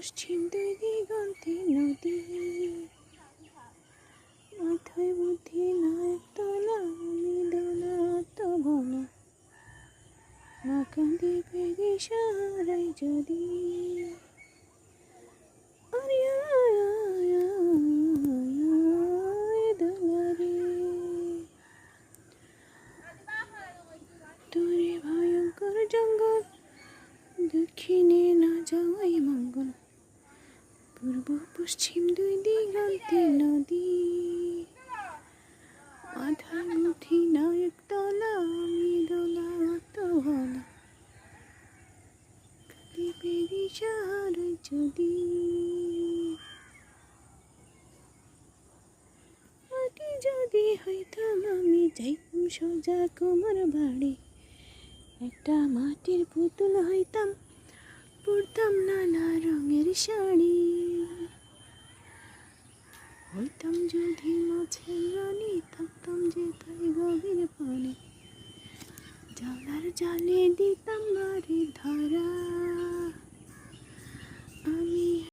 পশ্চিম দুই দিগন্তে নদী, মাথায় বুদ্ধি নায়ক তলা, আমি দোলা তো ভোলা, না কাঁদিবে দিশাহারাই যদি। তোরে ভয়ঙ্কর জঙ্গল, দক্ষিণে না যাওয়াই মঙ্গল, পূর্ব পশ্চিম দুই দিগন্তে নদী, মাথায় বুদ্ধি নায়ক তলা, আমি দোলা তো ভোলা, কাঁদিবে দিশাহারাই যদি। মাটি যদি হইতাম আমি, যাইতাম সোজা কুমার বাড়ি, একটা মাটির পুতুল হইতাম, পরতাম নানা রঙের শাড়ি, হইতাম যদি মাছের রানী, থাকতাম যে তাই গভীর পানি, জালার জালে দিতাম না